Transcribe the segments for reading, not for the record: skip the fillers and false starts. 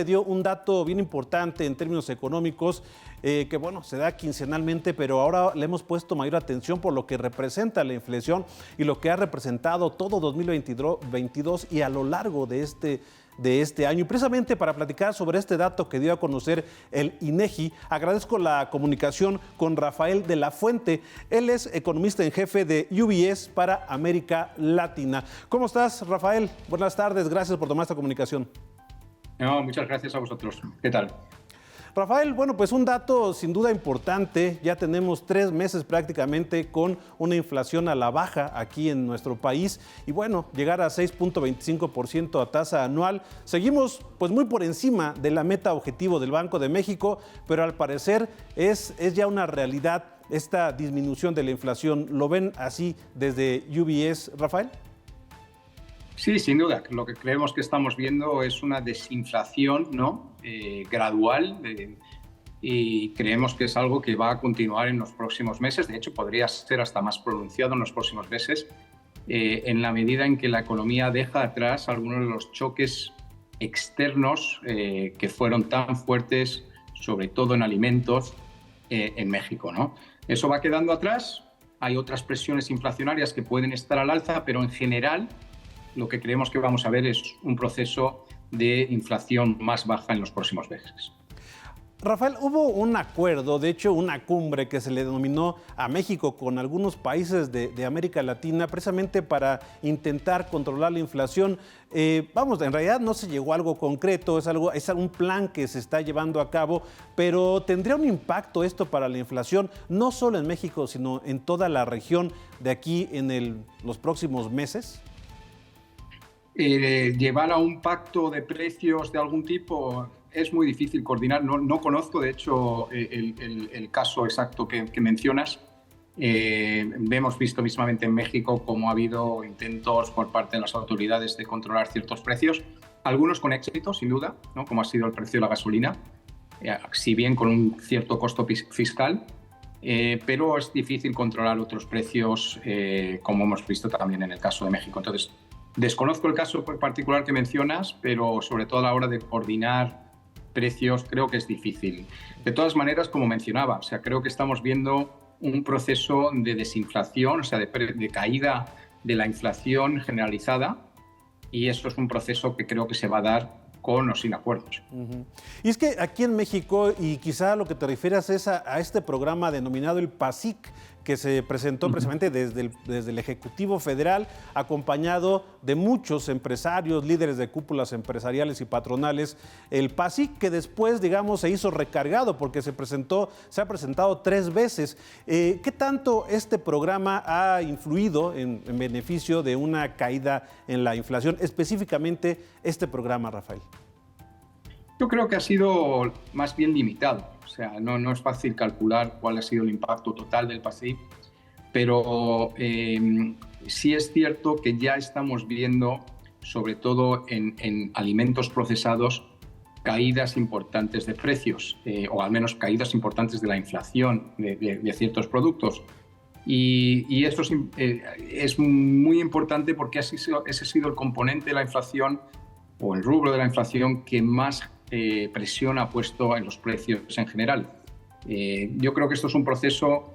Dio un dato bien importante en términos económicos, que bueno, se da quincenalmente, pero ahora le hemos puesto mayor atención por lo que representa la inflación y lo que ha representado todo 2022 y a lo largo de este año. Y precisamente para platicar sobre este dato que dio a conocer el INEGI, agradezco la comunicación con Rafael de la Fuente. Él es economista en jefe de UBS para América Latina. ¿Cómo estás, Rafael? Buenas tardes, gracias por tomar esta comunicación. No, muchas gracias a vosotros. ¿Qué tal? Rafael, bueno, pues un dato sin duda importante. Ya tenemos 3 meses prácticamente con una inflación a la baja aquí en nuestro país y bueno, llegar a 6.25% a tasa anual. Seguimos pues muy por encima de la meta objetivo del Banco de México, pero al parecer es ya una realidad esta disminución de la inflación. ¿Lo ven así desde UBS, Rafael? Sí, sin duda. Lo que creemos que estamos viendo es una desinflación, ¿no? Gradual y creemos que es algo que va a continuar en los próximos meses. De hecho, podría ser hasta más pronunciado en los próximos meses, en la medida en que la economía deja atrás algunos de los choques externos que fueron tan fuertes, sobre todo en alimentos, en México, ¿no? Eso va quedando atrás. Hay otras presiones inflacionarias que pueden estar al alza, pero en general lo que creemos que vamos a ver es un proceso de inflación más baja en los próximos meses. Rafael, hubo un acuerdo, de hecho una cumbre que se le denominó a México con algunos países de América Latina precisamente para intentar controlar la inflación. En realidad no se llegó a algo concreto, es un plan que se está llevando a cabo, pero ¿tendría un impacto esto para la inflación, no solo en México, sino en toda la región de aquí en los próximos meses? Llevar a un pacto de precios de algún tipo es muy difícil coordinar. No conozco, de hecho, el caso exacto que mencionas. Hemos visto mismamente en México cómo ha habido intentos por parte de las autoridades de controlar ciertos precios, algunos con éxito, sin duda, ¿no? Como ha sido el precio de la gasolina, si bien con un cierto costo fiscal, pero es difícil controlar otros precios, como hemos visto también en el caso de México. Entonces, desconozco el caso particular que mencionas, pero sobre todo a la hora de coordinar precios creo que es difícil. De todas maneras, como mencionaba, o sea, creo que estamos viendo un proceso de desinflación, o sea, de caída de la inflación generalizada, y eso es un proceso que creo que se va a dar con o sin acuerdos. Y es que aquí en México, y quizá lo que te refieres es a este programa denominado el PASIC, que se presentó precisamente desde el Ejecutivo Federal, acompañado de muchos empresarios, líderes de cúpulas empresariales y patronales. El PASIC que después, digamos, se hizo recargado porque se ha presentado 3 veces. ¿Qué tanto este programa ha influido en beneficio de una caída en la inflación? Específicamente este programa, Rafael. Yo creo que ha sido más bien limitado. O sea, no es fácil calcular cuál ha sido el impacto total del PASIC, pero sí es cierto que ya estamos viendo, sobre todo en alimentos procesados, caídas importantes de precios, o al menos caídas importantes de la inflación de ciertos productos. Y eso es muy importante porque ese ha sido el componente de la inflación o el rubro de la inflación que más presión ha puesto en los precios en general. Yo creo que esto es un proceso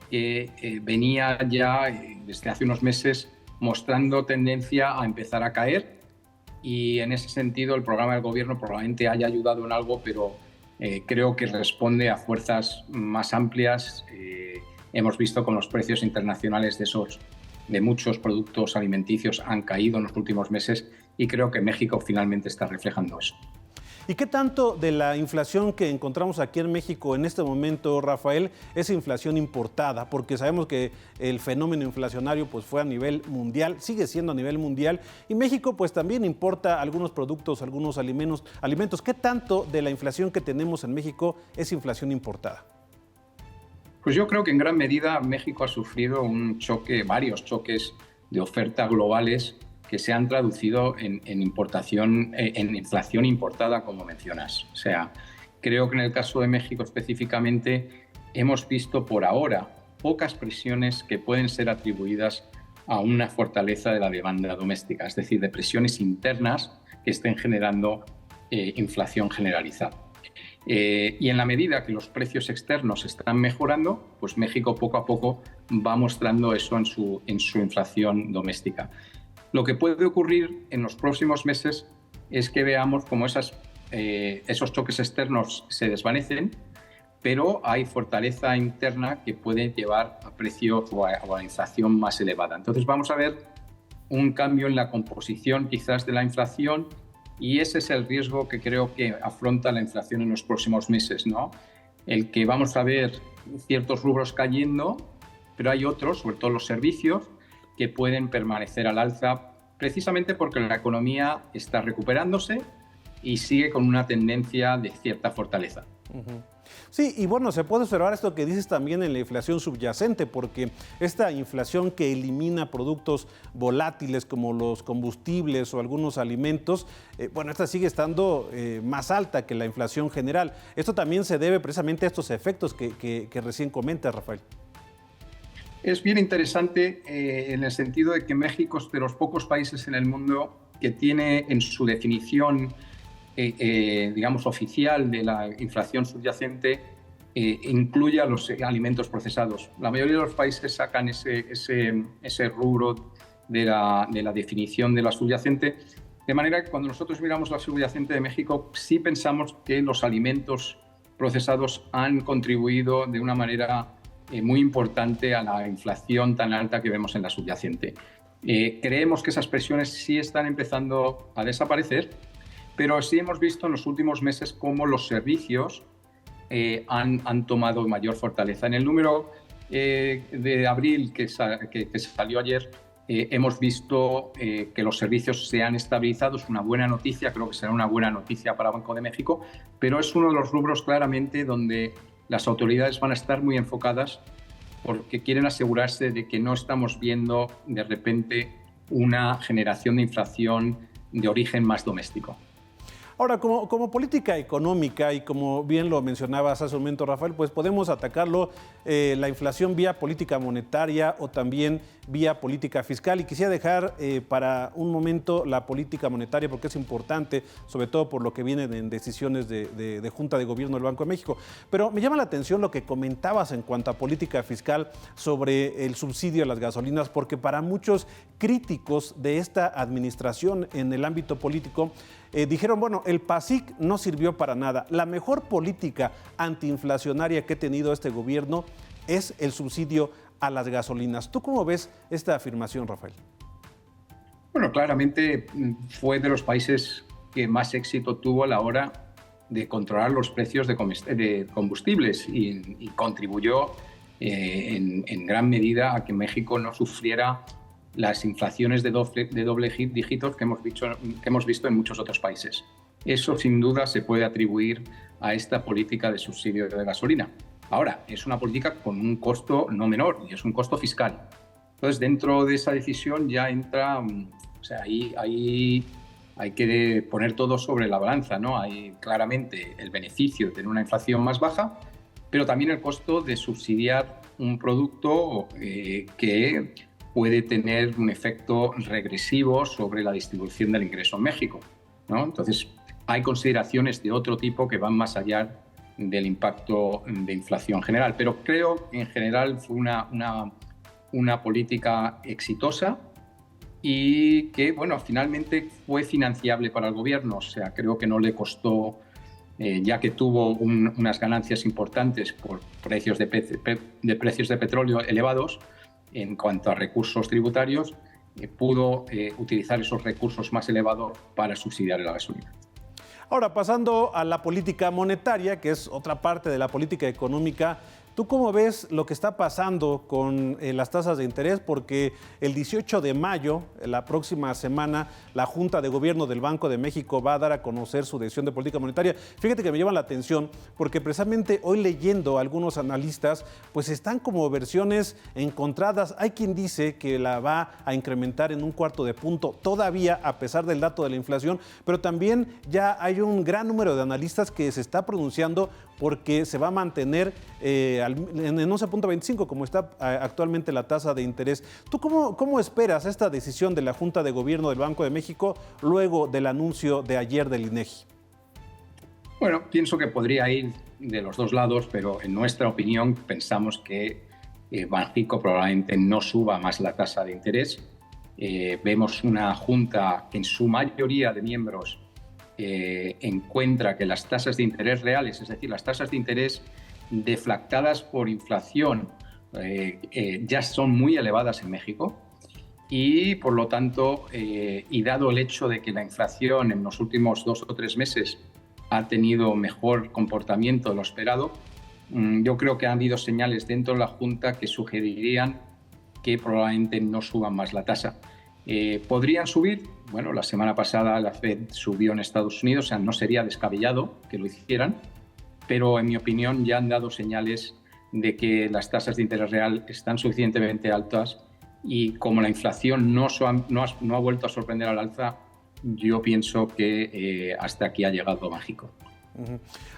que venía ya desde hace unos meses mostrando tendencia a empezar a caer, y en ese sentido el programa del gobierno probablemente haya ayudado en algo, pero creo que responde a fuerzas más amplias. Hemos visto cómo los precios internacionales de muchos productos alimenticios han caído en los últimos meses, y creo que México finalmente está reflejando eso. ¿Y qué tanto de la inflación que encontramos aquí en México en este momento, Rafael, es inflación importada? Porque sabemos que el fenómeno inflacionario pues, fue a nivel mundial, sigue siendo a nivel mundial, y México pues, también importa algunos productos, algunos alimentos. ¿Qué tanto de la inflación que tenemos en México es inflación importada? Pues yo creo que en gran medida México ha sufrido varios choques de oferta globales que se han traducido en inflación importada, como mencionas. O sea, creo que en el caso de México específicamente hemos visto por ahora pocas presiones que pueden ser atribuidas a una fortaleza de la demanda doméstica, es decir, de presiones internas que estén generando inflación generalizada. Y en la medida que los precios externos están mejorando, pues México poco a poco va mostrando eso en su inflación doméstica. Lo que puede ocurrir en los próximos meses es que veamos cómo esos choques externos se desvanecen, pero hay fortaleza interna que puede llevar a precios o a inflación más elevada. Entonces vamos a ver un cambio en la composición quizás de la inflación, y ese es el riesgo que creo que afronta la inflación en los próximos meses, ¿no? El que vamos a ver ciertos rubros cayendo, pero hay otros, sobre todo los servicios, que pueden permanecer al alza precisamente porque la economía está recuperándose y sigue con una tendencia de cierta fortaleza. Uh-huh. Sí, y bueno, se puede observar esto que dices también en la inflación subyacente, porque esta inflación que elimina productos volátiles como los combustibles o algunos alimentos, bueno, esta sigue estando más alta que la inflación general. Esto también se debe precisamente a estos efectos que recién comentas, Rafael. Es bien interesante en el sentido de que México es de los pocos países en el mundo que tiene en su definición digamos, oficial de la inflación subyacente, incluye a los alimentos procesados. La mayoría de los países sacan ese rubro de la definición de la subyacente, de manera que cuando nosotros miramos la subyacente de México, sí pensamos que los alimentos procesados han contribuido de una manera muy importante a la inflación tan alta que vemos en la subyacente. Creemos que esas presiones sí están empezando a desaparecer, pero sí hemos visto en los últimos meses cómo los servicios han tomado mayor fortaleza. En el número de abril que salió ayer, hemos visto que los servicios se han estabilizado. Es una buena noticia, creo que será una buena noticia para Banco de México, pero es uno de los rubros claramente donde las autoridades van a estar muy enfocadas porque quieren asegurarse de que no estamos viendo de repente una generación de inflación de origen más doméstico. Ahora, como política económica, y como bien lo mencionabas hace un momento, Rafael, pues podemos atacarlo la inflación vía política monetaria o también vía política fiscal. Y quisiera dejar para un momento la política monetaria porque es importante, sobre todo por lo que viene en decisiones de Junta de Gobierno del Banco de México. Pero me llama la atención lo que comentabas en cuanto a política fiscal sobre el subsidio a las gasolinas, porque para muchos críticos de esta administración en el ámbito político, dijeron, bueno, el PASIC no sirvió para nada. La mejor política antiinflacionaria que ha tenido este gobierno es el subsidio a las gasolinas. ¿Tú cómo ves esta afirmación, Rafael? Bueno, claramente fue de los países que más éxito tuvo a la hora de controlar los precios de combustibles y contribuyó en gran medida a que México no sufriera las inflaciones de doble dígito que hemos visto en muchos otros países. Eso sin duda se puede atribuir a esta política de subsidio de gasolina. Ahora, es una política con un costo no menor y es un costo fiscal. Entonces, dentro de esa decisión ya entra, o sea, ahí hay que poner todo sobre la balanza, ¿no? Hay claramente el beneficio de tener una inflación más baja, pero también el costo de subsidiar un producto que puede tener un efecto regresivo sobre la distribución del ingreso en México, ¿no? Entonces, hay consideraciones de otro tipo que van más allá del impacto de inflación general. Pero creo que en general fue una política exitosa y que, bueno, finalmente fue financiable para el gobierno. O sea, creo que no le costó, ya que tuvo unas ganancias importantes por precios de precios de petróleo elevados, en cuanto a recursos tributarios, pudo utilizar esos recursos más elevados para subsidiar la gasolina. Ahora, pasando a la política monetaria, que es otra parte de la política económica, ¿tú cómo ves lo que está pasando con las tasas de interés? Porque el 18 de mayo, la próxima semana, la Junta de Gobierno del Banco de México va a dar a conocer su decisión de política monetaria. Fíjate que me llama la atención porque precisamente hoy leyendo a algunos analistas, pues están como versiones encontradas. Hay quien dice que la va a incrementar en 1/4 punto todavía a pesar del dato de la inflación, pero también ya hay un gran número de analistas que se está pronunciando porque se va a mantener en 11.25 como está actualmente la tasa de interés. ¿Tú cómo esperas esta decisión de la Junta de Gobierno del Banco de México luego del anuncio de ayer del INEGI? Bueno, pienso que podría ir de los dos lados, pero en nuestra opinión pensamos que Banxico probablemente no suba más la tasa de interés. Vemos una junta que en su mayoría de miembros encuentra que las tasas de interés reales, es decir, las tasas de interés deflactadas por inflación, ya son muy elevadas en México. Y por lo tanto, y dado el hecho de que la inflación en los últimos 2 o 3 meses ha tenido mejor comportamiento de lo esperado, yo creo que han habido señales dentro de la Junta que sugerirían que probablemente no suban más la tasa. ¿Podrían subir? Bueno, la semana pasada la Fed subió en Estados Unidos, o sea, no sería descabellado que lo hicieran, pero en mi opinión ya han dado señales de que las tasas de interés real están suficientemente altas y como la inflación no ha vuelto a sorprender al alza, yo pienso que hasta aquí ha llegado Banxico.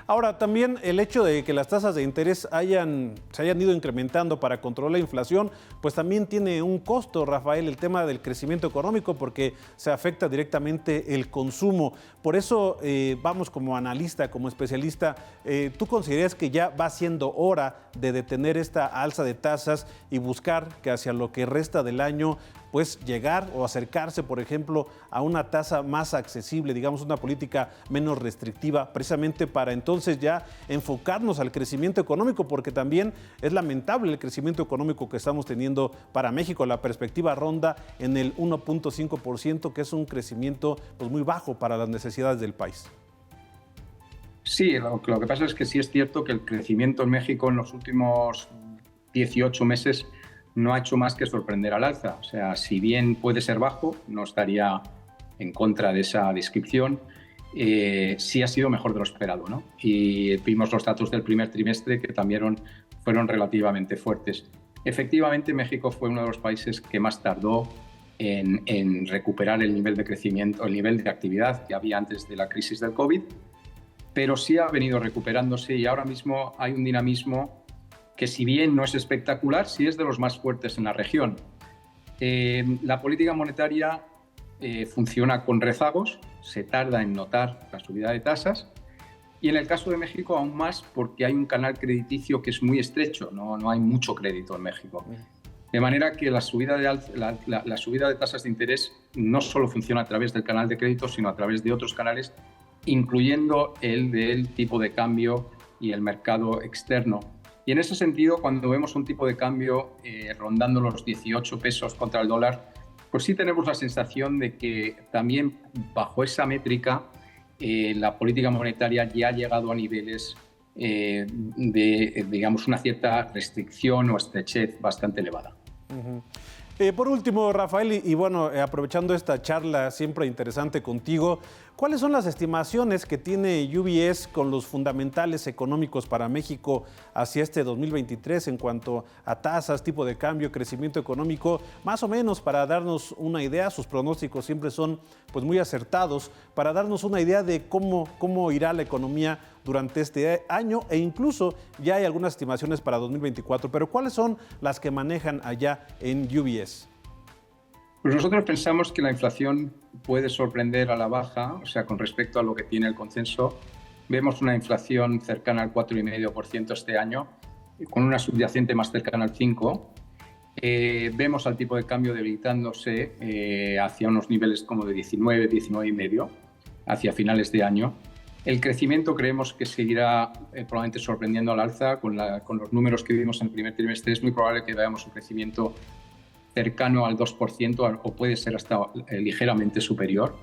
Ahora, también el hecho de que las tasas de interés se hayan ido incrementando para controlar la inflación, pues también tiene un costo, Rafael, el tema del crecimiento económico, porque se afecta directamente el consumo. Por eso, vamos, como analista, como especialista, ¿tú consideras que ya va siendo hora de detener esta alza de tasas y buscar que hacia lo que resta del año pues llegar o acercarse, por ejemplo, a una tasa más accesible, digamos una política menos restrictiva, precisamente para entonces ya enfocarnos al crecimiento económico, porque también es lamentable el crecimiento económico que estamos teniendo para México? La perspectiva ronda en el 1.5%, que es un crecimiento pues muy bajo para las necesidades del país. Sí, lo que pasa es que sí es cierto que el crecimiento en México en los últimos 18 meses no ha hecho más que sorprender al alza. O sea, si bien puede ser bajo, no estaría en contra de esa descripción, sí ha sido mejor de lo esperado, ¿no? Y vimos los datos del primer trimestre que también fueron relativamente fuertes. Efectivamente, México fue uno de los países que más tardó en recuperar el nivel de crecimiento, el nivel de actividad que había antes de la crisis del COVID, pero sí ha venido recuperándose y ahora mismo hay un dinamismo que si bien no es espectacular, sí es de los más fuertes en la región. La política monetaria funciona con rezagos, se tarda en notar la subida de tasas y en el caso de México aún más porque hay un canal crediticio que es muy estrecho, no hay mucho crédito en México. De manera que la subida de tasas de interés no solo funciona a través del canal de crédito, sino a través de otros canales, incluyendo el del tipo de cambio y el mercado externo. Y en ese sentido, cuando vemos un tipo de cambio rondando los 18 pesos contra el dólar, pues sí tenemos la sensación de que también bajo esa métrica la política monetaria ya ha llegado a niveles de, digamos, una cierta restricción o estrechez bastante elevada. Por último, Rafael, y bueno, aprovechando esta charla siempre interesante contigo, ¿cuáles son las estimaciones que tiene UBS con los fundamentales económicos para México hacia este 2023 en cuanto a tasas, tipo de cambio, crecimiento económico? Más o menos para darnos una idea, sus pronósticos siempre son pues, muy acertados, para darnos una idea de cómo irá la economía durante este año e incluso ya hay algunas estimaciones para 2024, pero ¿cuáles son las que manejan allá en UBS? Pues nosotros pensamos que la inflación puede sorprender a la baja, o sea, con respecto a lo que tiene el consenso. Vemos una inflación cercana al 4,5% este año, con una subyacente más cercana al 5%. Vemos al tipo de cambio debilitándose hacia unos niveles como de 19, 19,5 hacia finales de año. El crecimiento creemos que seguirá probablemente sorprendiendo al alza. Con los números que vimos en el primer trimestre es muy probable que veamos un crecimiento cercano al 2% o puede ser hasta ligeramente superior.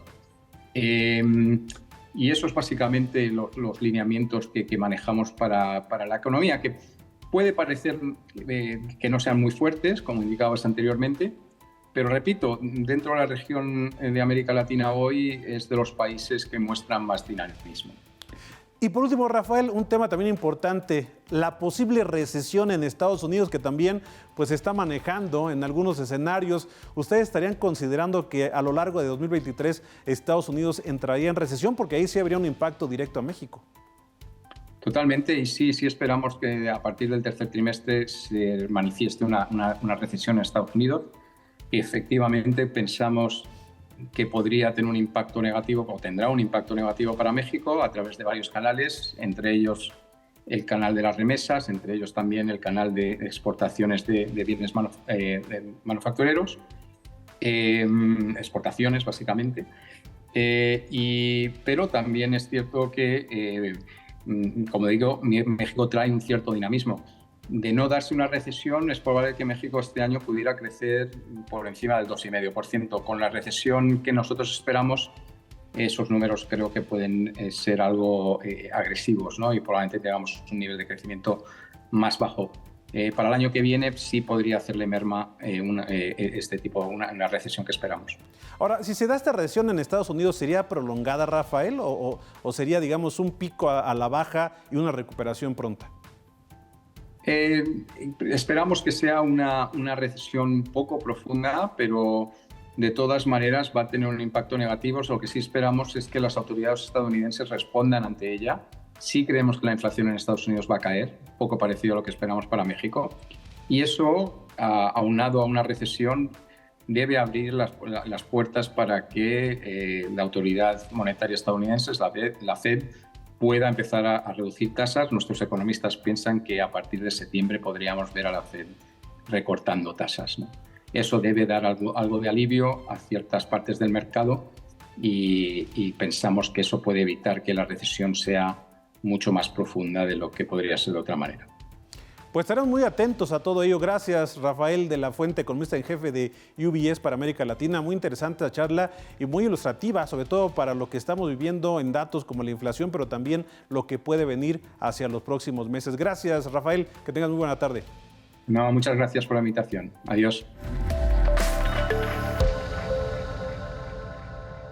Y eso es básicamente los lineamientos que manejamos para la economía, que puede parecer que no sean muy fuertes, como indicabas anteriormente, pero repito, dentro de la región de América Latina hoy es de los países que muestran más dinamismo. Y por último, Rafael, un tema también importante, la posible recesión en Estados Unidos, que también pues, se está manejando en algunos escenarios. ¿Ustedes estarían considerando que a lo largo de 2023 Estados Unidos entraría en recesión? Porque ahí sí habría un impacto directo a México. Totalmente, y sí esperamos que a partir del tercer trimestre se manifieste una recesión en Estados Unidos. Y efectivamente pensamos que podría tener un impacto negativo o tendrá un impacto negativo para México a través de varios canales, entre ellos el canal de las remesas, entre ellos también el canal de exportaciones de bienes manufactureros, exportaciones básicamente, pero también es cierto que, como digo, México trae un cierto dinamismo. De no darse una recesión, es probable que México este año pudiera crecer por encima del 2,5%. Con la recesión que nosotros esperamos, esos números creo que pueden ser algo agresivos, ¿no? Y probablemente tengamos un nivel de crecimiento más bajo. Para el año que viene sí podría hacerle merma este tipo, una recesión que esperamos. Ahora, si se da esta recesión en Estados Unidos, ¿sería prolongada, Rafael? ¿O sería, digamos, un pico a la baja y una recuperación pronta? Esperamos que sea una recesión poco profunda, pero de todas maneras va a tener un impacto negativo. Lo que sí esperamos es que las autoridades estadounidenses respondan ante ella. Sí creemos que la inflación en Estados Unidos va a caer, poco parecido a lo que esperamos para México. Y eso, aunado a una recesión, debe abrir las puertas para que la autoridad monetaria estadounidense, la Fed, pueda empezar a reducir tasas. Nuestros economistas piensan que a partir de septiembre podríamos ver a la Fed recortando tasas, ¿no? Eso debe dar algo de alivio a ciertas partes del mercado y pensamos que eso puede evitar que la recesión sea mucho más profunda de lo que podría ser de otra manera. Pues estaremos muy atentos a todo ello. Gracias, Rafael de la Fuente, economista en jefe de UBS para América Latina. Muy interesante la charla y muy ilustrativa, sobre todo para lo que estamos viviendo en datos como la inflación, pero también lo que puede venir hacia los próximos meses. Gracias, Rafael. Que tengas muy buena tarde. No, muchas gracias por la invitación. Adiós.